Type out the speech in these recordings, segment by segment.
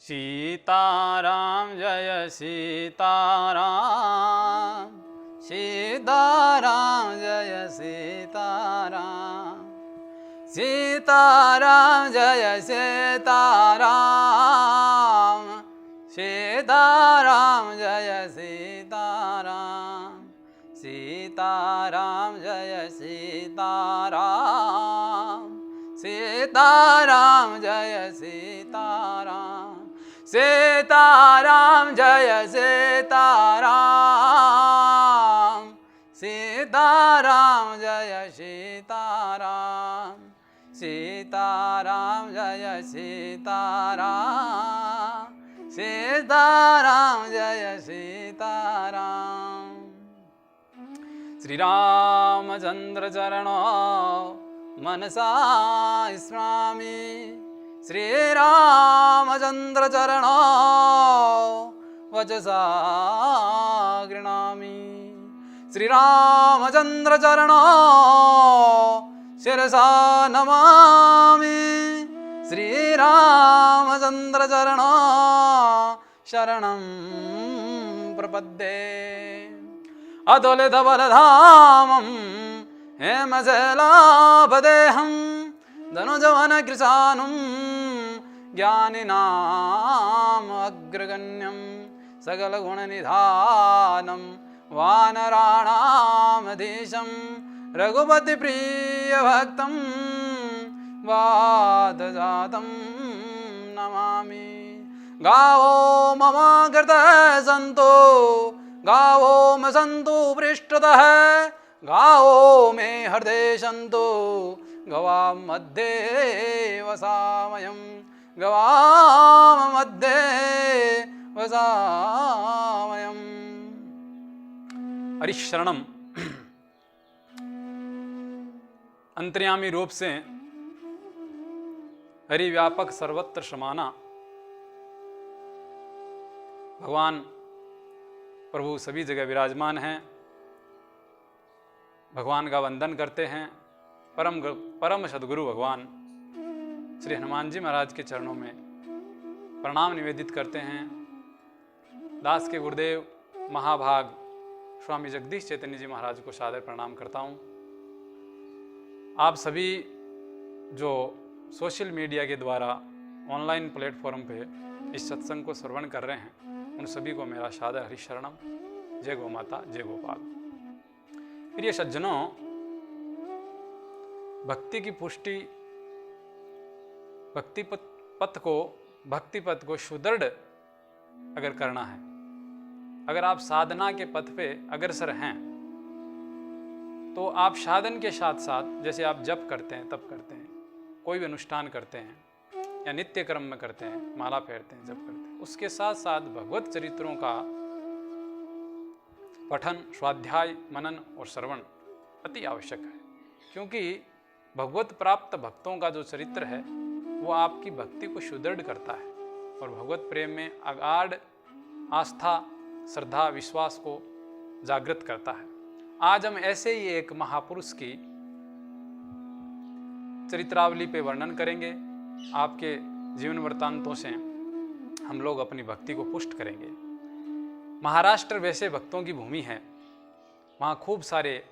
सीताराम जय सीताराम, सीताराम जय सीताराम, सीताराम जय सीताराम, सीताराम जय सीताराम, सीताराम जय सीताराम, सीताराम जय सीताराम, सीताराम जय सीताराम, सीताराम जय सीताराम, सीताराम जय सीताराम, सीताराम जय सीताराम। श्री रामचंद्र चरणो मनसा स्मरामि, श्री रामचंद्र चरणो वचसा गृह्णामि, श्री रामचंद्र चरणो शिरसा नमामि, श्री रामचंद्र चरणो शरणं प्रपद्ये। अतुलित बलधामं हेमशैलापदेहं धनुजवन कृशानुं ज्ञानिनाम् अग्रगण्यं सकलगुणनिधानं वानराणामधीशं रघुपतिप्रियभक्तं वातजातं नमामि। गावो मम कृतः सन्तु, गावो मे सन्तु पृष्ठतः, गावो मे हृदये सन्तु, गवां मध्ये वसामयं, गवां मध्ये वसामयम्। हरिशरणम अंतर्यामी रूप से हरिव्यापक सर्वत्र समाना भगवान प्रभु सभी जगह विराजमान हैं। भगवान का वंदन करते हैं। परम सद्गुरु भगवान श्री हनुमान जी महाराज के चरणों में प्रणाम निवेदित करते हैं। दास के गुरुदेव महाभाग स्वामी जगदीश चैतन्य जी महाराज को सादर प्रणाम करता हूँ। आप सभी जो सोशल मीडिया के द्वारा ऑनलाइन प्लेटफॉर्म पे इस सत्संग को श्रवण कर रहे हैं, उन सभी को मेरा सादर हरिशरणम। जय गौ माता, जय गोपाल। प्रिय सज्जनों, भक्ति की पुष्टि, भक्ति पथ को सुदृढ़ अगर करना है, अगर आप साधना के पथ पे अग्रसर हैं, तो आप साधन के साथ साथ, जैसे आप जप करते हैं, तप करते हैं, कोई भी अनुष्ठान करते हैं या नित्य कर्म में करते हैं, माला फेरते हैं, जप करते हैं, उसके साथ साथ भगवत चरित्रों का पठन, स्वाध्याय, मनन और श्रवण अति आवश्यक है। क्योंकि भगवत प्राप्त भक्तों का जो चरित्र है वो आपकी भक्ति को सुदृढ़ करता है और भगवत प्रेम में अगाध आस्था, श्रद्धा, विश्वास को जागृत करता है। आज हम ऐसे ही एक महापुरुष की चरित्रावली पे वर्णन करेंगे। आपके जीवन वृत्तांतों से हम लोग अपनी भक्ति को पुष्ट करेंगे। महाराष्ट्र वैसे भक्तों की भूमि है, वहाँ खूब सारे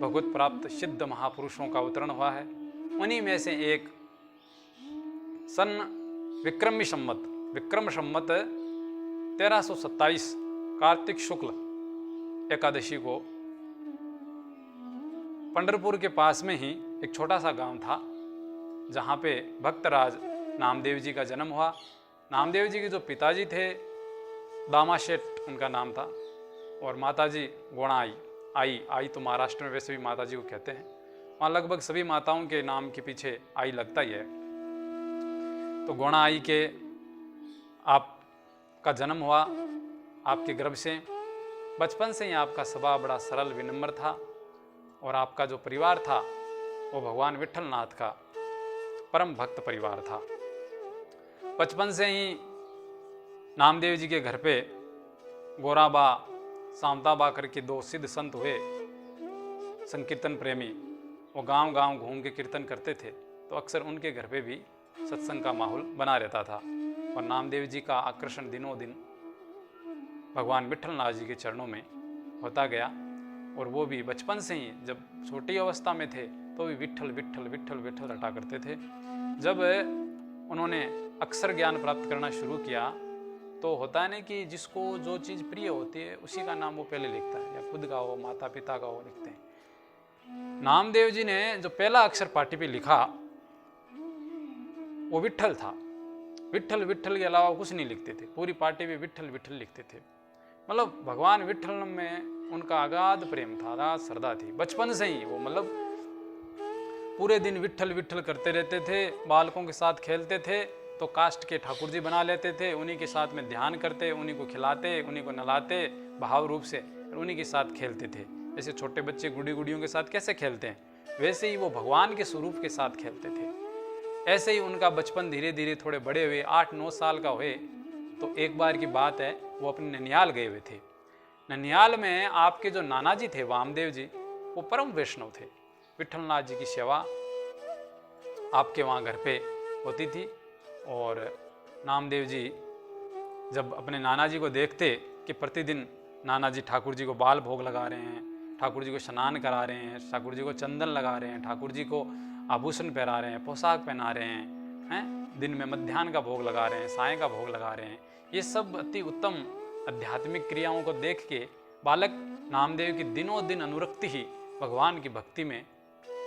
भगवत प्राप्त सिद्ध महापुरुषों का अवतरण हुआ है। उन्हीं में से एक सन विक्रम संवत 1327 कार्तिक शुक्ल एकादशी को पंढरपुर के पास में ही एक छोटा सा गांव था, जहाँ पे भक्तराज नामदेव जी का जन्म हुआ। नामदेव जी के जो पिताजी थे दामाशेठ उनका नाम था, और माताजी गोणाई, आई तो महाराष्ट्र में वैसे भी माताजी को कहते हैं। वहाँ लगभग सभी माताओं के नाम के पीछे आई लगता ही है। तो गोणाई के आपका जन्म हुआ आपके गर्भ से। बचपन से ही आपका स्वभाव बड़ा सरल विनम्र था और आपका जो परिवार था वो भगवान विट्ठलनाथ का परम भक्त परिवार था। बचपन से ही नामदेव जी के घर पे गोराबा, सामताबा करके दो सिद्ध संत हुए, संकीर्तन प्रेमी। वो गांव गांव घूम के कीर्तन करते थे, तो अक्सर उनके घर पे भी सत्संग का माहौल बना रहता था। और नामदेव जी का आकर्षण दिनों दिन भगवान विट्ठलनाथ जी के चरणों में होता गया। और वो भी बचपन से ही, जब छोटी अवस्था में थे तो भी विट्ठल विट्ठल विट्ठल विट्ठल रटा करते थे। जब उन्होंने अक्षर ज्ञान प्राप्त करना शुरू किया तो होता है ना कि जिसको जो चीज़ प्रिय होती है उसी का नाम वो पहले लिखता है, या खुद का हो, माता पिता का हो, लिखते हैं। नामदेव जी ने जो पहला अक्षर पाटी पे लिखा वो विट्ठल था। विट्ठल विट्ठल के अलावा कुछ नहीं लिखते थे, पूरी पार्टी में विट्ठल विट्ठल लिखते थे। मतलब भगवान विट्ठल में उनका अगाध प्रेम था, अगाध श्रद्धा थी बचपन से ही। वो मतलब पूरे दिन विट्ठल विट्ठल करते रहते थे, बालकों के साथ खेलते थे तो काष्ठ के ठाकुर जी बना लेते थे, उन्हीं के साथ में ध्यान करते, उन्हीं को खिलाते, उन्हीं को नहलाते भाव रूप से, और उन्हीं के साथ खेलते थे। जैसे छोटे बच्चे गुड़ी गुड़ियों के साथ कैसे खेलते हैं, वैसे ही वो भगवान के स्वरूप के साथ खेलते थे। ऐसे ही उनका बचपन धीरे धीरे थोड़े बड़े हुए, 8-9 साल का हुए तो एक बार की बात है, वो अपने ननिहाल गए हुए थे। ननिहाल में आपके जो नाना जी थे वामदेव जी, वो परम वैष्णव थे। विट्ठलनाथ जी की सेवा आपके वहाँ घर पे होती थी। और नामदेव जी जब अपने नाना जी को देखते कि प्रतिदिन नाना जी ठाकुर जी को बाल भोग लगा रहे हैं, ठाकुर जी को स्नान करा रहे हैं, ठाकुर जी को चंदन लगा रहे हैं, ठाकुर जी को आभूषण पहना रहे हैं, पोशाक पहना रहे हैं, दिन में मध्याह्न का भोग लगा रहे हैं, साय का भोग लगा रहे हैं, ये सब अति उत्तम आध्यात्मिक क्रियाओं को देख के बालक नामदेव की दिनों दिन अनुरक्ति ही भगवान की भक्ति में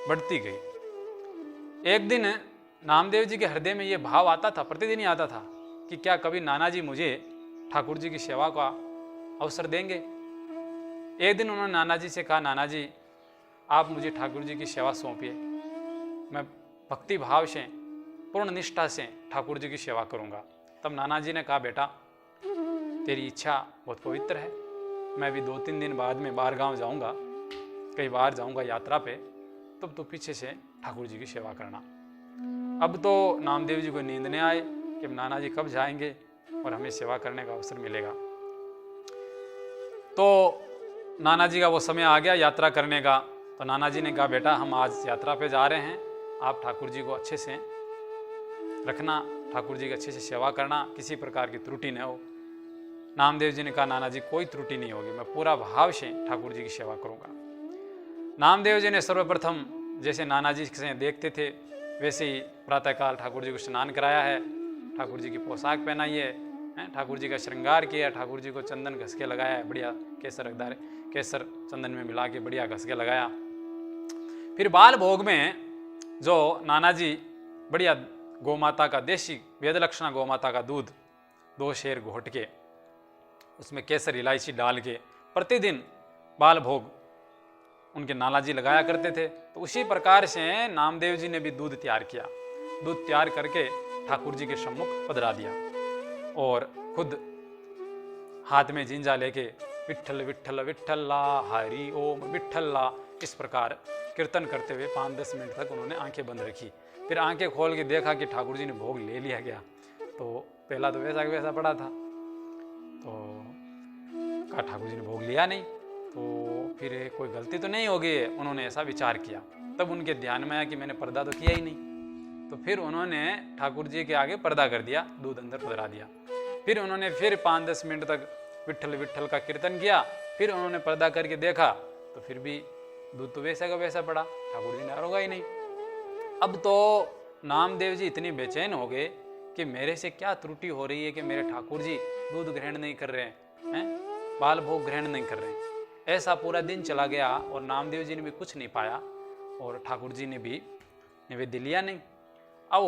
बढ़ती गई। एक दिन नामदेव जी के हृदय में ये भाव आता था, प्रतिदिन ही आता था, कि क्या कभी नाना जी मुझे ठाकुर जी की सेवा का अवसर देंगे। एक दिन उन्होंने नाना जी से कहा, नाना जी आप मुझे ठाकुर जी की सेवा सौंपिए, मैं भक्ति भाव से पूर्ण निष्ठा से ठाकुर जी की सेवा करूंगा। तब नाना जी ने कहा, बेटा तेरी इच्छा बहुत पवित्र है, मैं भी 2-3 दिन बाद में बाहर गाँव जाऊँगा, कई बार जाऊँगा यात्रा पे, तब तो पीछे से ठाकुर जी की सेवा करना। अब तो नामदेव जी को नींद नहीं आए कि नाना जी कब जाएंगे और हमें सेवा करने का अवसर मिलेगा। तो नाना जी का वो समय आ गया यात्रा करने का। तो नाना जी ने कहा, बेटा हम आज यात्रा पे जा रहे हैं, आप ठाकुर जी को अच्छे से रखना, ठाकुर जी की अच्छे से सेवा करना, किसी प्रकार की त्रुटि न हो। नामदेव जी ने कहा, नाना जी कोई त्रुटि नहीं होगी, मैं पूरा भाव से ठाकुर जी की सेवा करूँगा। नामदेव जी ने सर्वप्रथम जैसे नाना जी से देखते थे वैसे ही प्रातःकाल ठाकुर जी को स्नान कराया है, ठाकुर जी की पोशाक पहनाई है, ठाकुर जी का श्रृंगार किया, ठाकुर जी को चंदन घस के लगाया है, बढ़िया केसर चंदन में मिला के बढ़िया घस के लगाया। फिर बाल भोग में जो नाना जी बढ़िया गौमाता का, देशी वेदलक्षणा गौमाता का दूध 2 शेर घोट के उसमें केसर इलायची डाल के प्रतिदिन बाल भोग उनके नाना जी लगाया करते थे। तो उसी प्रकार से नामदेव जी ने भी दूध तैयार किया, दूध तैयार करके ठाकुर जी के सम्मुख पधरा दिया और खुद हाथ में जिंजा लेके विट्ठल विट्ठल विट्ठल्ला हरि ओम विट्ठल्ला, इस प्रकार कीर्तन करते हुए 5-10 मिनट तक उन्होंने आंखें बंद रखी। फिर आंखें खोल के देखा कि ठाकुर जी ने भोग ले लिया गया। तो पहला तो वैसा वैसा पड़ा था, तो कहा ठाकुर जी ने भोग लिया नहीं, तो फिर कोई गलती तो नहीं हो गई है, उन्होंने ऐसा विचार किया। तब उनके ध्यान में आया कि मैंने पर्दा तो किया ही नहीं, तो फिर उन्होंने ठाकुर जी के आगे पर्दा कर दिया, दूध अंदर पधरा दिया। फिर उन्होंने फिर 5-10 मिनट तक विट्ठल विट्ठल का कीर्तन किया। फिर उन्होंने पर्दा करके देखा तो फिर भी दूध तो वैसा का वैसा पड़ा, ठाकुर जी ने आरोगा ही नहीं। अब तो नामदेव जी इतने बेचैन हो गए कि मेरे से क्या त्रुटि हो रही है कि मेरे ठाकुर जी दूध ग्रहण नहीं कर रहे हैं, बाल भोग ग्रहण नहीं कर रहे हैं। ऐसा पूरा दिन चला गया और नामदेव जी ने भी कुछ नहीं पाया और ठाकुर जी ने भी निवेद्य लिया नहीं। अब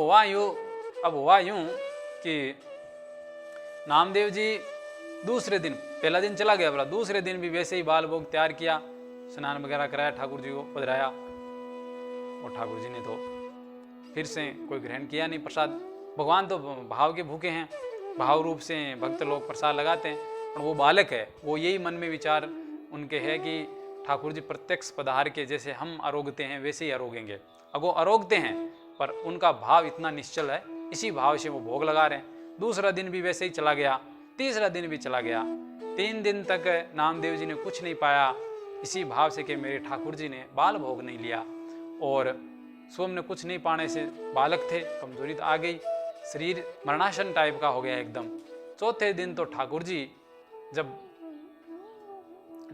हुआ यूं कि नामदेव जी दूसरे दिन, पहला दिन चला गया बोला, दूसरे दिन भी वैसे ही बाल भोग तैयार किया, स्नान वगैरह कराया, ठाकुर जी को पधराया और ठाकुर जी ने तो फिर से कोई ग्रहण किया नहीं प्रसाद। भगवान तो भाव के भूखे हैं, भाव रूप से भक्त लोग प्रसाद लगाते हैं, और वो बालक है, वो यही मन में विचार उनके है कि ठाकुर जी प्रत्यक्ष पधार के जैसे हम आरोगते हैं वैसे ही आरोगेंगे। अगो आरोगते हैं पर उनका भाव इतना निश्चल है, इसी भाव से वो भोग लगा रहे हैं। दूसरा दिन भी वैसे ही चला गया, तीसरा दिन भी चला गया, 3 दिन तक नामदेव जी ने कुछ नहीं पाया, इसी भाव से कि मेरे ठाकुर जी ने बाल भोग नहीं लिया। और स्वयं ने कुछ नहीं पाने से बालक थे, कमजोरी तो आ गई, शरीर मरणासन टाइप का हो गया एकदम। चौथे दिन तो ठाकुर जी जब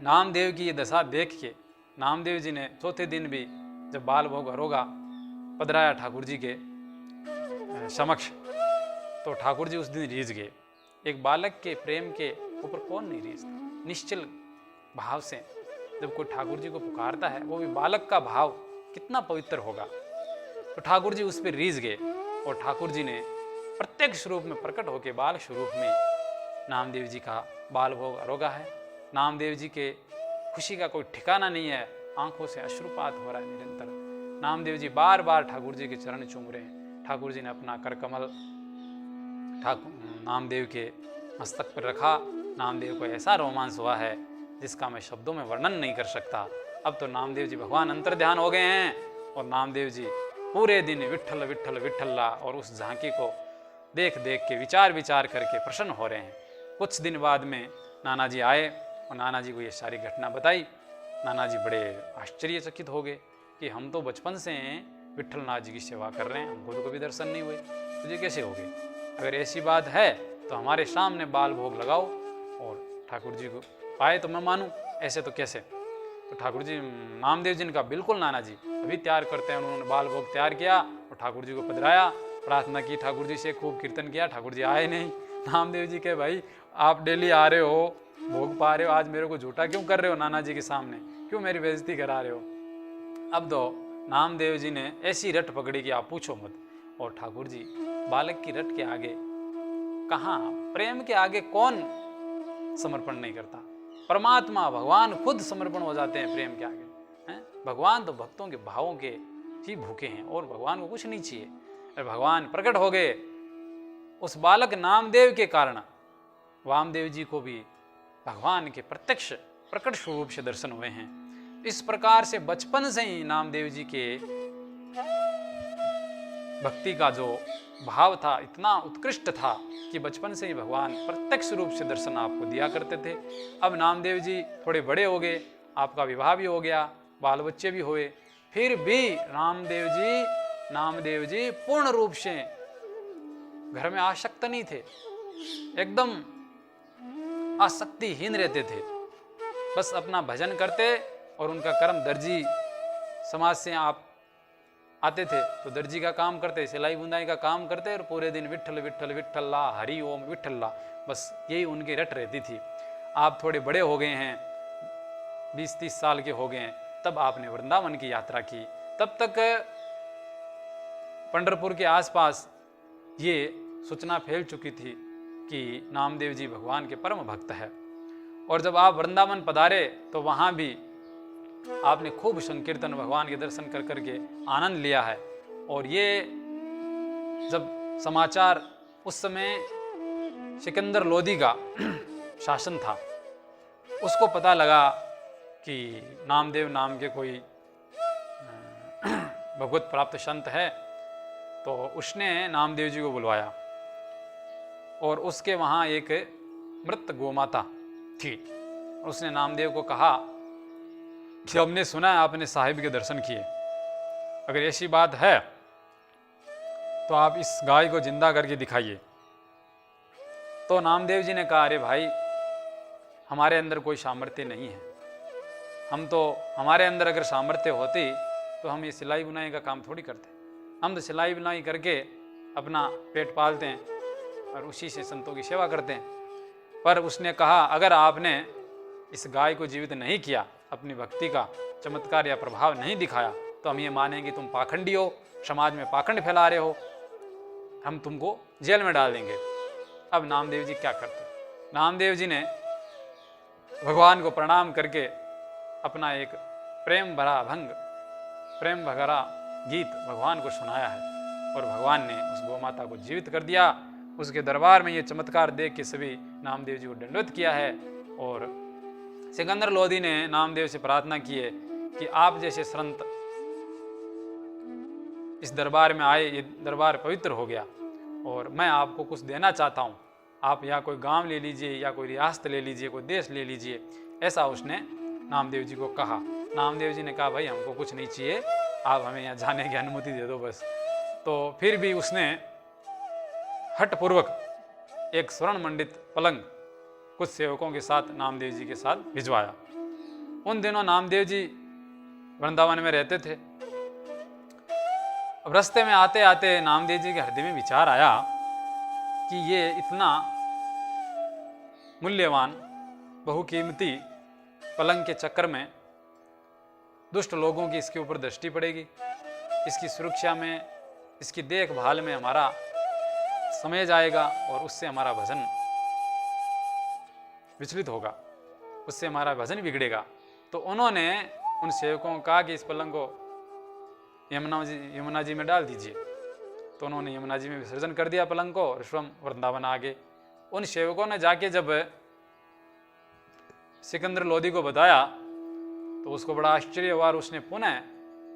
नामदेव की ये दशा देख के, नामदेव जी ने चौथे दिन भी जब बाल भोग अरोगा पधराया ठाकुर जी के समक्ष, तो ठाकुर जी उस दिन रीझ गए। एक बालक के प्रेम के ऊपर कौन नहीं रीझता? निश्चल भाव से जब कोई ठाकुर जी को पुकारता है, वो भी बालक का भाव कितना पवित्र होगा। तो ठाकुर जी उस पर रीझ गए और ठाकुर जी ने प्रत्यक्ष रूप में प्रकट होकर बाल स्वरूप में नामदेव जी का बाल भोग अरोगा है। नामदेव जी के खुशी का कोई ठिकाना नहीं है, आंखों से अश्रुपात हो रहा है निरंतर। नामदेव जी बार बार ठाकुर जी के चरण चूम रहे हैं। ठाकुर जी ने अपना कर कमल नामदेव के मस्तक पर रखा। नामदेव को ऐसा रोमांस हुआ है जिसका मैं शब्दों में वर्णन नहीं कर सकता। अब तो नामदेव जी भगवान अंतर ध्यान हो गए हैं और नामदेव जी पूरे दिन विट्ठल विट्ठल विट्ठल्ला और उस झांकी को देख देख के विचार विचार करके प्रसन्न हो रहे हैं। कुछ दिन बाद में नाना जी आए और नाना जी को ये सारी घटना बताई। नाना जी बड़े आश्चर्यचकित हो गए कि हम तो बचपन से विट्ठल नाथ जी की सेवा कर रहे हैं, हमको तो कभी दर्शन नहीं हुए, तुझे कैसे हो गए? अगर ऐसी बात है तो हमारे सामने बाल भोग लगाओ और ठाकुर जी को पाए तो मैं मानूं, ऐसे तो कैसे? तो ठाकुर जी नामदेव जी ने कहा बिल्कुल नाना जी, अभी तैयार करते हैं। उन्होंने बाल भोग तैयार किया और ठाकुर जी को पधराया, प्रार्थना की ठाकुर जी से, खूब कीर्तन किया। ठाकुर जी आए नहीं। नामदेव जी के भाई आप डेली आ रहे हो, भोग पा रहे हो, आज मेरे को झूठा क्यों कर रहे हो? नाना जी के सामने क्यों मेरी बेइज्जती करा रहे हो? अब तो नामदेव जी ने ऐसी रट पकड़ी कि आप पूछो मत। और ठाकुर जी बालक की रट के आगे कहाँ, प्रेम के आगे कौन समर्पण नहीं करता? परमात्मा भगवान खुद समर्पण हो जाते हैं प्रेम के आगे हैं। भगवान तो भक्तों के भावों के ही भूखे हैं और भगवान को कुछ नहीं चाहिए। और भगवान प्रकट हो गए उस बालक नामदेव के कारण। वामदेव जी को भी भगवान के प्रत्यक्ष प्रकट स्वरूप से दर्शन हुए हैं। इस प्रकार से बचपन से ही नामदेव जी के भक्ति का जो भाव था इतना उत्कृष्ट था कि बचपन से ही भगवान प्रत्यक्ष रूप से दर्शन आपको दिया करते थे। अब नामदेव जी थोड़े बड़े हो गए, आपका विवाह भी हो गया, बाल बच्चे भी हुए, फिर भी नामदेव जी पूर्ण रूप से घर में आसक्त नहीं थे, एकदम आसक्तिहीन रहते थे। बस अपना भजन करते और उनका कर्म दर्जी समाज से आप आते थे तो दर्जी का काम करते, सिलाई बुनाई का काम करते और पूरे दिन विट्ठल विट्ठल विट्ठल्ला, हरि ओम विट्ठल्ला, बस यही उनकी रट रहती थी। आप थोड़े बड़े हो गए हैं, 20-30 साल के हो गए हैं, तब आपने वृंदावन की यात्रा की। तब तक पंढरपुर के आसपास ये सूचना फैल चुकी थी कि नामदेव जी भगवान के परम भक्त है। और जब आप वृंदावन पधारे तो वहाँ भी आपने खूब संकीर्तन भगवान के दर्शन कर करके आनंद लिया है। और ये जब समाचार, उस समय सिकंदर लोदी का शासन था, उसको पता लगा कि नामदेव नाम के कोई भगवत प्राप्त संत है, तो उसने नामदेव जी को बुलवाया और उसके वहाँ एक मृत गोमाता थी। उसने नामदेव को कहा कि हमने सुना है आपने साहिब के दर्शन किए, अगर ऐसी बात है तो आप इस गाय को जिंदा करके दिखाइए। तो नामदेव जी ने कहा अरे भाई, हमारे अंदर कोई सामर्थ्य नहीं है, हमारे अंदर अगर सामर्थ्य होती तो हम ये सिलाई बुनाई का काम थोड़ी करते। हम तो सिलाई बुनाई करके अपना पेट पालते हैं और उसी से संतों की सेवा करते हैं। पर उसने कहा अगर आपने इस गाय को जीवित नहीं किया, अपनी भक्ति का चमत्कार या प्रभाव नहीं दिखाया, तो हम ये मानेंगे तुम पाखंडी हो, समाज में पाखंड फैला रहे हो, हम तुमको जेल में डाल देंगे। अब नामदेव जी क्या करते? नामदेव जी ने भगवान को प्रणाम करके अपना एक प्रेम भरा गीत भगवान को सुनाया है और भगवान ने उस गौमाता को जीवित कर दिया। उसके दरबार में ये चमत्कार देख के सभी नामदेव जी को दंडवत किया है। और सिकंदर लोदी ने नामदेव से प्रार्थना की है कि आप जैसे संत इस दरबार में आए, ये दरबार पवित्र हो गया और मैं आपको कुछ देना चाहता हूँ, आप या कोई गांव ले लीजिए या कोई रियासत ले लीजिए, कोई देश ले लीजिए, ऐसा उसने नामदेव जी को कहा। नामदेव जी ने कहा भाई हमको कुछ नहीं चाहिए, आप हमें यहाँ जाने की अनुमति दे दो बस। तो फिर भी उसने हठपूर्वक एक स्वर्ण मंडित पलंग कुछ सेवकों के साथ नामदेव जी के साथ भिजवाया। उन दिनों नामदेव जी वृंदावन में रहते थे। अब रास्ते में आते आते नामदेव जी के हृदय में विचार आया कि ये इतना मूल्यवान बहुकीमती पलंग के चक्कर में दुष्ट लोगों की इसके ऊपर दृष्टि पड़ेगी, इसकी सुरक्षा में, इसकी देखभाल में हमारा समय जाएगा और उससे हमारा भजन विचलित होगा, उससे हमारा भजन बिगड़ेगा। तो उन्होंने उन सेवकों को कहा कि इस पलंग को यमुना जी में डाल दीजिए। तो उन्होंने यमुना जी में विसर्जन कर दिया पलंग को और स्वयं वृंदावन आ गए। उन सेवकों ने जाके जब सिकंदर लोधी को बताया तो उसको बड़ा आश्चर्य हुआ और उसने पुनः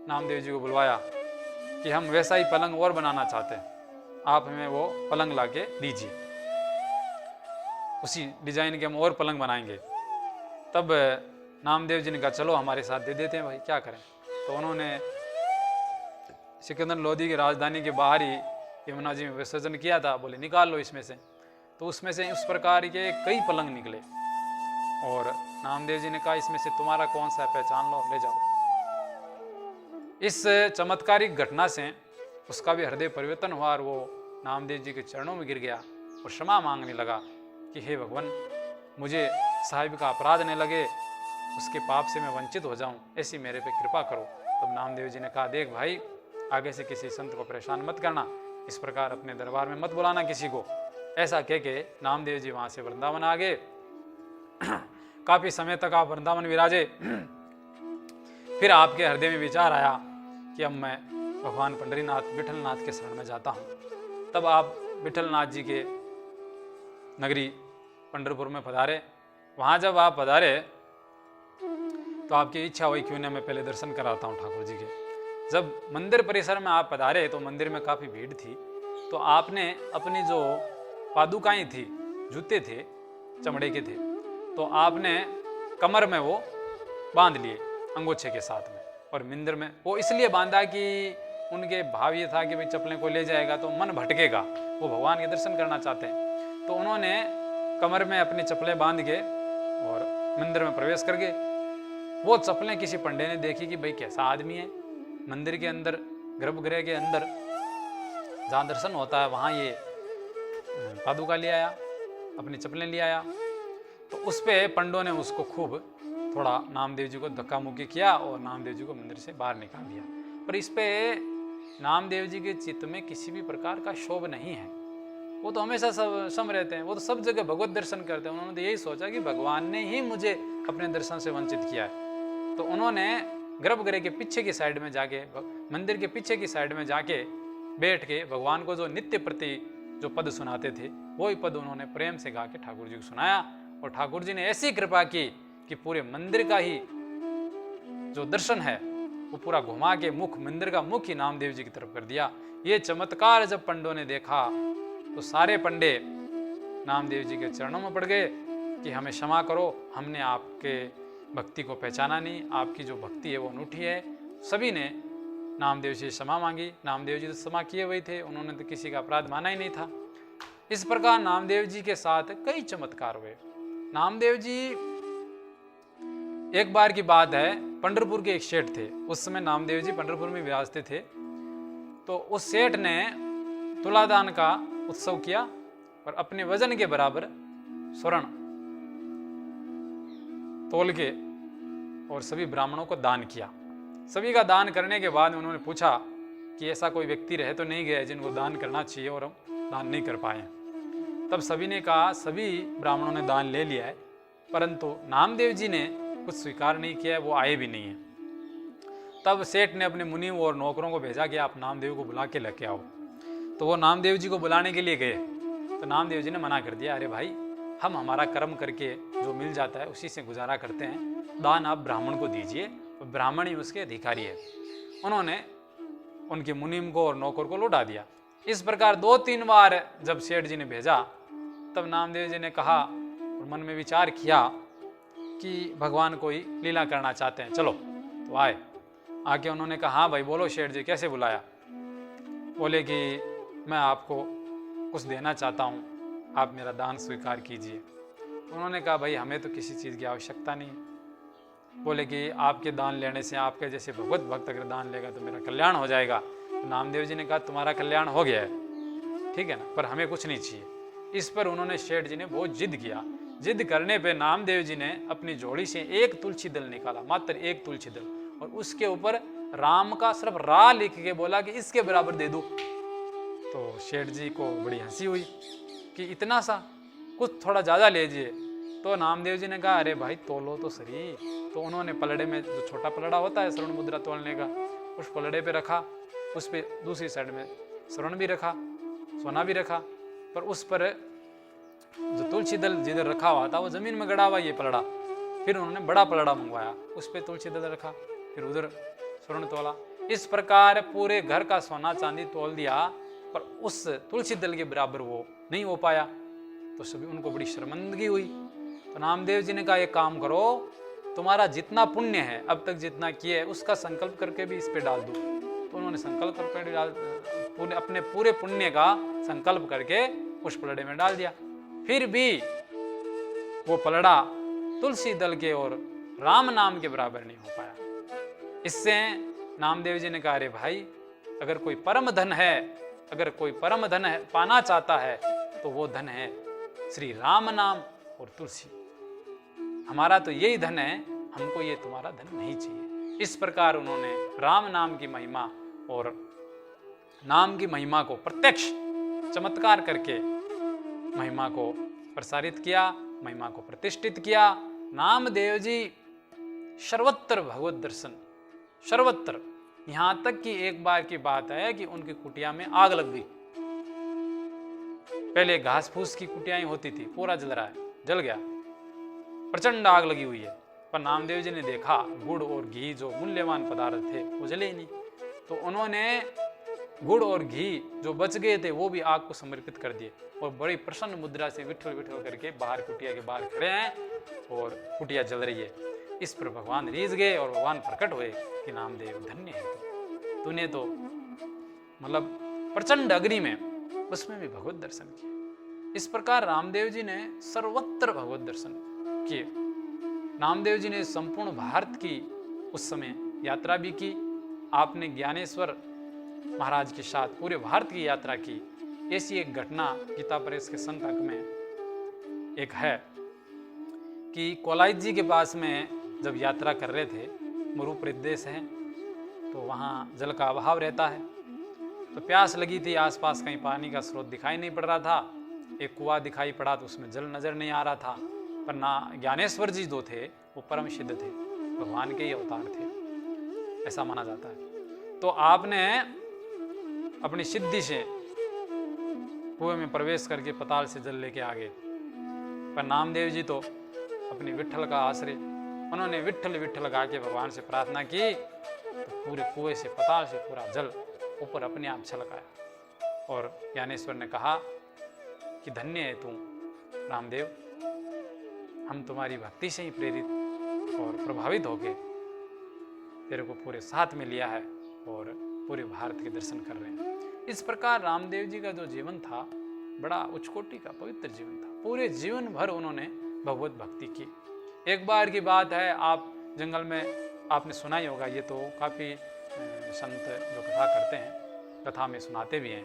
नामदेव जी को बुलवाया कि हम वैसा ही पलंग और बनाना चाहते हैं, आप हमें वो पलंग लाके दीजिए, उसी डिजाइन के हम और पलंग बनाएंगे। तब नामदेव जी ने कहा चलो हमारे साथ दे देते हैं भाई, क्या करें। तो उन्होंने सिकंदर लोधी की राजधानी के बाहर ही यमुना जी में विसर्जन किया था। बोले निकाल लो इसमें से। तो उसमें से उस प्रकार के कई पलंग निकले और नामदेव जी ने कहा इसमें से तुम्हारा कौन सा है पहचान लो, ले जाओ। इस चमत्कारिक घटना से उसका भी हृदय परिवर्तन हुआ और वो नामदेव जी के चरणों में गिर गया और क्षमा मांगने लगा कि हे भगवान, मुझे साहिब का अपराध न लगे, उसके पाप से मैं वंचित हो जाऊं, ऐसी मेरे पे कृपा करो। तब नामदेव जी ने कहा देख भाई, आगे से किसी संत को परेशान मत करना, इस प्रकार अपने दरबार में मत बुलाना किसी को। ऐसा कह के नामदेव जी वहां से वृंदावन आ गए। काफी समय तक आप वृंदावन विराजे। फिर आपके हृदय में विचार आया कि अब मैं भगवान पंडरीनाथ विठलनाथ के शरण में जाता हूँ। तब आप विठलनाथ जी के नगरी पंढरपुर में पधारे। वहाँ जब आप पधारे तो आपकी इच्छा हुई क्यों ना मैं पहले दर्शन कराता हूँ ठाकुर जी के। जब मंदिर परिसर में आप पधारे तो मंदिर में काफ़ी भीड़ थी। तो आपने अपनी जो पादुकाएं थी, जूते थे, चमड़े के थे, तो आपने कमर में वो बांध लिए अंगोछे के साथ में। और मंदिर में वो इसलिए बांधा कि उनके भाव ये था कि भाई चप्पलें को ले जाएगा तो मन भटकेगा, वो भगवान के दर्शन करना चाहते हैं। तो उन्होंने कमर में अपनी चप्पलें बांध के और मंदिर में प्रवेश कर गए। वो चप्पलें किसी पंडे ने देखी कि भाई कैसा आदमी है, मंदिर के अंदर, गर्भगृह के अंदर जहाँ दर्शन होता है वहाँ ये पादुका ले आया, अपनी चप्पलें ले आया। तो उस पे पंडों ने उसको खूब थोड़ा नामदेव जी को धक्का मुक्की किया और नामदेव जी को मंदिर से बाहर निकाल दिया। पर इस पे नामदेव जी के चित्त में किसी भी प्रकार का क्षोभ नहीं है। वो तो हमेशा सम रहते हैं, वो तो सब जगह भगवत दर्शन करते हैं। उन्होंने तो यही सोचा कि भगवान ने ही मुझे अपने दर्शन से वंचित किया है। तो उन्होंने गर्भगृह के पीछे की साइड में जाके, मंदिर के पीछे की साइड में जाके बैठ के भगवान को जो नित्य प्रति जो पद सुनाते थे वही पद उन्होंने प्रेम से गा के ठाकुर जी को सुनाया। और ठाकुर जी ने ऐसी कृपा की कि पूरे मंदिर का ही जो दर्शन है वो पूरा घुमा के मुख, मंदिर का मुख ही नामदेव जी की तरफ कर दिया। ये चमत्कार जब पंडों ने देखा तो सारे पंडे नामदेव जी के चरणों में पड़ गए कि हमें क्षमा करो, हमने आपके भक्ति को पहचाना नहीं, आपकी जो भक्ति है वो अनूठी है। सभी ने नामदेव जी से क्षमा मांगी। नामदेव जी तो क्षमा किए हुए थे, उन्होंने तो किसी का अपराध माना ही नहीं था। इस प्रकार नामदेव जी के साथ कई चमत्कार हुए। नामदेव जी, एक बार की बात है, पंढरपुर के एक सेठ थे, उस समय नामदेव जी पंढरपुर में विराजते थे। तो उस सेठ ने तुलादान का उत्सव किया और अपने वजन के बराबर स्वर्ण तोल के और सभी ब्राह्मणों को दान किया। सभी का दान करने के बाद उन्होंने पूछा कि ऐसा कोई व्यक्ति रहे तो नहीं गया जिनको दान करना चाहिए और हम दान नहीं कर पाए। तब सभी ने कहा सभी ब्राह्मणों ने दान ले लिया है, परंतु नामदेव जी ने कुछ स्वीकार नहीं किया है, वो आए भी नहीं है। तब सेठ ने अपने मुनि और नौकरों को भेजा कि आप नामदेव को बुला के लेके आओ। तो वो नामदेव जी को बुलाने के लिए गए। तो नामदेव जी ने मना कर दिया, अरे भाई, हम हमारा कर्म करके जो मिल जाता है उसी से गुजारा करते हैं, दान आप ब्राह्मण को दीजिए, तो ब्राह्मण ही उसके अधिकारी है। उन्होंने उनके मुनिम को और नौकर को लौटा दिया। इस प्रकार 2-3 बार जब सेठ जी ने भेजा तब नामदेव जी ने कहा और मन में विचार किया कि भगवान कोई लीला करना चाहते हैं, चलो। तो आए, आके उन्होंने कहा हाँ भाई बोलो सेठ जी, कैसे बुलाया? बोले कि मैं आपको कुछ देना चाहता हूँ, आप मेरा दान स्वीकार कीजिए। उन्होंने कहा भाई हमें तो किसी चीज़ की आवश्यकता नहीं। बोले कि आपके दान लेने से, आपके जैसे भगवत भक्त अगर दान लेगा तो मेरा कल्याण हो जाएगा। तो नामदेव जी ने कहा तुम्हारा कल्याण हो गया है, ठीक है ना, पर हमें कुछ नहीं चाहिए। इस पर उन्होंने सेठ जी ने बहुत जिद किया। जिद करने पे नामदेव जी ने अपनी झोली से एक तुलसी दल निकाला, मात्र एक तुलसी दल, और उसके ऊपर राम का सिर्फ रा लिख के बोला कि इसके बराबर दे दो। तो सेठ जी को बड़ी हंसी हुई कि इतना सा, कुछ थोड़ा ज़्यादा लीजिए। तो नामदेव जी ने कहा अरे भाई तोलो तो सही। तो उन्होंने पलड़े में, जो छोटा पलड़ा होता है स्वर्ण मुद्रा तोलने का, उस पलड़े पे रखा, उस पे दूसरी साइड में स्वर्ण भी रखा, सोना भी रखा, पर उस पर जो तुलसी दल जिधर रखा हुआ था वो जमीन में गड़ा हुआ ये पलड़ा। फिर उन्होंने बड़ा पलड़ा मंगवाया, उस पर तुलसी दल रखा, फिर उधर स्वर्ण तोला। इस प्रकार पूरे घर का सोना चांदी तोल दिया, पर उस तुलसी दल के बराबर वो नहीं हो पाया। तो सभी उनको बड़ी शर्मिंदगी हुई। तो नामदेव जी ने कहा एक काम करो, तुम्हारा जितना पुण्य है अब तक जितना किया है उसका संकल्प करके भी इस पे डाल दो। तो उन्होंने संकल्प करके अपने पूरे पुण्य का संकल्प करके उस पलड़े में डाल दिया। फिर भी वो पलड़ा तुलसी दल के और राम नाम के बराबर नहीं हो पाया। इससे नामदेव जी ने कहा अरे भाई अगर कोई परम धन है, अगर कोई परम धन है पाना चाहता है तो वो धन है श्री राम नाम और तुलसी। हमारा तो यही धन है, हमको ये तुम्हारा धन नहीं चाहिए। इस प्रकार उन्होंने राम नाम की महिमा और नाम की महिमा को प्रत्यक्ष चमत्कार करके महिमा को प्रसारित किया, महिमा को प्रतिष्ठित किया। नामदेव जी सर्वत्र भगवत दर्शन, सर्वत्र। यहां तक कि एक बार की बात है कि उनकी कुटिया में आग लग गई। पहले घास फूस की कुटियाएं होती थी, पूरा जल रहा है, जल गया, प्रचंड आग लगी हुई है। पर नामदेव जी ने देखा गुड़ और घी जो मूल्यवान पदार्थ थे वो जले ही नहीं। तो उन्होंने गुड़ और घी जो बच गए थे वो भी आग को समर्पित कर दिए, और बड़ी प्रसन्न मुद्रा से विठल विठल करके बाहर कुटिया के बाहर खड़े हैं और कुटिया जल रही है। इस पर भगवान रीझ गए और भगवान प्रकट हुए कि नामदेव धन्य है तूने तो मतलब प्रचंड अग्नि में उसमें भी भगवत दर्शन किए। इस प्रकार रामदेव जी ने सर्वत्र भगवत दर्शन किए। नामदेव जी ने संपूर्ण भारत की उस समय यात्रा भी की। आपने ज्ञानेश्वर महाराज के साथ पूरे भारत की यात्रा की। ऐसी एक घटना गीता प्रेस के संत अंक में एक है कि कोलाइत जी के पास में जब यात्रा कर रहे थे, मरु प्रदेश है तो वहाँ जल का अभाव रहता है। तो प्यास लगी थी, आसपास कहीं पानी का स्रोत दिखाई नहीं पड़ रहा था। एक कुआं दिखाई पड़ा तो उसमें जल नजर नहीं आ रहा था। पर ना ज्ञानेश्वर जी जो थे वो परम सिद्ध थे, भगवान के ही अवतार थे, ऐसा माना जाता है। तो आपने अपनी सिद्धि से कुएं में प्रवेश करके पताल से जल लेके आ गए। पर नामदेव जी तो अपनी विठल का आश्रय, उन्होंने विठल विठल गा के भगवान से प्रार्थना की तो पूरे कुएं से पताल से पूरा जल ऊपर अपने आप छलक आया। और ज्ञानेश्वर ने कहा कि धन्य है तू रामदेव, हम तुम्हारी भक्ति से ही प्रेरित और प्रभावित होके तेरे को पूरे साथ में लिया है और पूरे भारत के दर्शन कर रहे हैं। इस प्रकार रामदेव जी का जो जीवन था बड़ा उच्च कोटि का पवित्र जीवन था। पूरे जीवन भर उन्होंने भगवत भक्ति की। एक बार की बात है, आप जंगल में आपने सुना ही होगा, ये तो काफ़ी संत जो कथा करते हैं, कथा में सुनाते भी हैं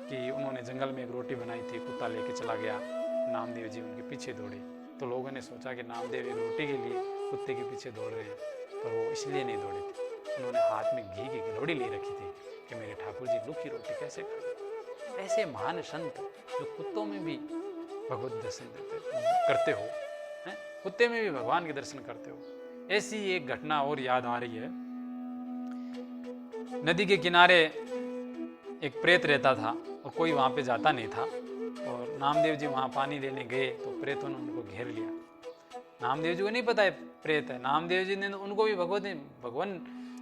कि उन्होंने जंगल में एक रोटी बनाई थी, कुत्ता लेके चला गया, नामदेव जी उनके पीछे दौड़े। तो लोगों ने सोचा कि नामदेव एक रोटी के लिए कुत्ते के पीछे दौड़ रहे हैं, पर वो इसलिए नहीं दौड़े थे। उन्होंने हाथ में घी की गिलोड़ी ले रखी थी कि मेरे ठाकुर जी लुकी रोटी कैसे खाए। ऐसे महान संत जो कुत्तों में भी भगवत दर्शन करते हो, हैं, कुत्ते में भी भगवान के दर्शन करते हो। ऐसी एक घटना और याद आ रही है। नदी के किनारे एक प्रेत रहता था और कोई वहाँ पे जाता नहीं था, और नामदेव जी वहाँ पानी लेने गए तो प्रेतों ने उनको घेर लिया। नामदेव जी को नहीं पता है प्रेत है, नामदेव जी ने उनको भी भगवान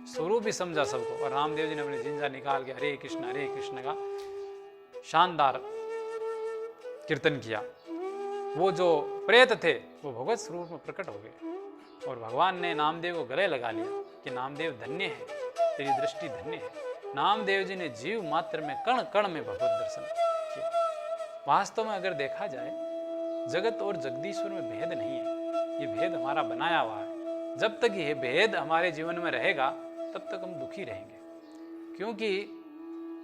स्वरूप ही समझा सबको, और रामदेव जी ने अपनी जिंजा निकाल के हरे कृष्ण का शानदार कीर्तन किया। वो जो प्रेत थे वो भगवत स्वरूप में प्रकट हो गए, और भगवान ने नामदेव को गले लगा लिया कि नामदेव धन्य है, तेरी दृष्टि धन्य है। नामदेव जी ने जीव मात्र में कण कण में भगवत दर्शन किया। वास्तव में अगर देखा जाए, जगत और जगदीश्वर में भेद नहीं है, ये भेद हमारा बनाया हुआ है। जब तक ये भेद हमारे जीवन में रहेगा तब तक हम दुखी रहेंगे, क्योंकि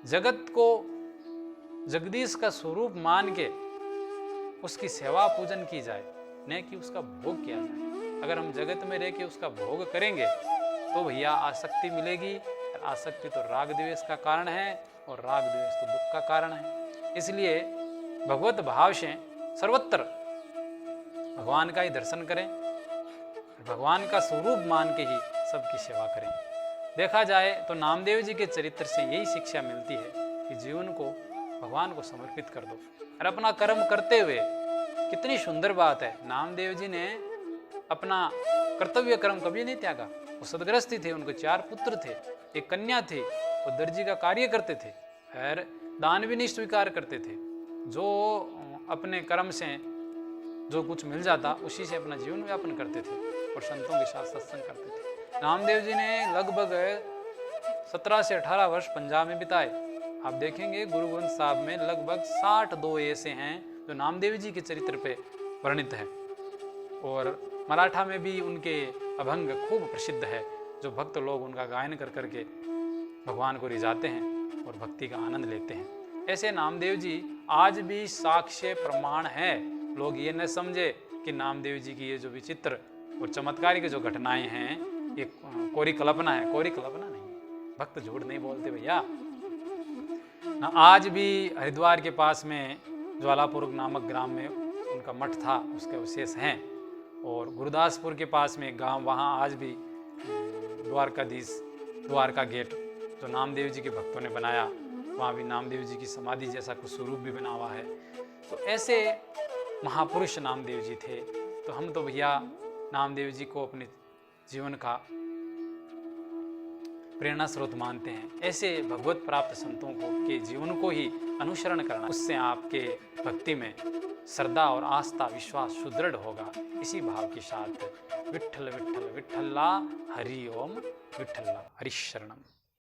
जगत को जगदीश का स्वरूप मान के उसकी सेवा पूजन की जाए, न कि उसका भोग किया जाए। अगर हम जगत में रह के उसका भोग करेंगे तो भैया आसक्ति मिलेगी, और आसक्ति तो राग द्वेष का कारण है, और राग द्वेष तो दुख का कारण है। इसलिए भगवत भाव से सर्वत्र भगवान का ही दर्शन करें, भगवान का स्वरूप मान के ही सबकी सेवा करें। देखा जाए तो नामदेव जी के चरित्र से यही शिक्षा मिलती है कि जीवन को भगवान को समर्पित कर दो और अपना कर्म करते हुए। कितनी सुंदर बात है, नामदेव जी ने अपना कर्तव्य कर्म कभी नहीं त्यागा। वो सदग्रस्ती थे, उनको 4 पुत्र थे, एक कन्या थी, वो दर्जी का कार्य करते थे और दान भी नहीं स्वीकार करते थे। जो अपने कर्म से जो कुछ मिल जाता उसी से अपना जीवन व्यापन करते थे और संतों के साथ सत्संग करते थे। नामदेव जी ने लगभग 17 से 18 वर्ष पंजाब में बिताए। आप देखेंगे गुरु ग्रंथ साहब में लगभग 62 ऐसे हैं जो नामदेव जी के चरित्र पे वर्णित है, और मराठा में भी उनके अभंग खूब प्रसिद्ध है, जो भक्त लोग उनका गायन कर करके भगवान को रिझाते हैं और भक्ति का आनंद लेते हैं। ऐसे नामदेव जी आज भी साक्ष्य प्रमाण है। लोग ये न समझे कि नामदेव जी की ये जो विचित्र और चमत्कारी की जो घटनाएं हैं ये कोरी कल्पना है। कोरी कल्पना नहीं, भक्त झूठ नहीं बोलते भैया। आज भी हरिद्वार के पास में ज्वालापुर नामक ग्राम में उनका मठ था, उसके अवशेष हैं। और गुरदासपुर के पास में गांव, वहाँ आज भी द्वारकाधीश द्वारका गेट जो नामदेव जी के भक्तों ने बनाया, वहाँ भी नामदेव जी की समाधि जैसा कुछ स्वरूप भी बना हुआ है। तो ऐसे महापुरुष नामदेव जी थे। तो हम तो भैया नामदेव जी को अपने जीवन का प्रेरणा स्रोत मानते हैं। ऐसे भगवत प्राप्त संतों को के जीवन को ही अनुसरण करना, उससे आपके भक्ति में श्रद्धा और आस्था विश्वास सुदृढ़ होगा। इसी भाव के साथ विठ्ठल विठ्ठल विठ्ठला हरि ओम विठ्ठला हरि शरणम।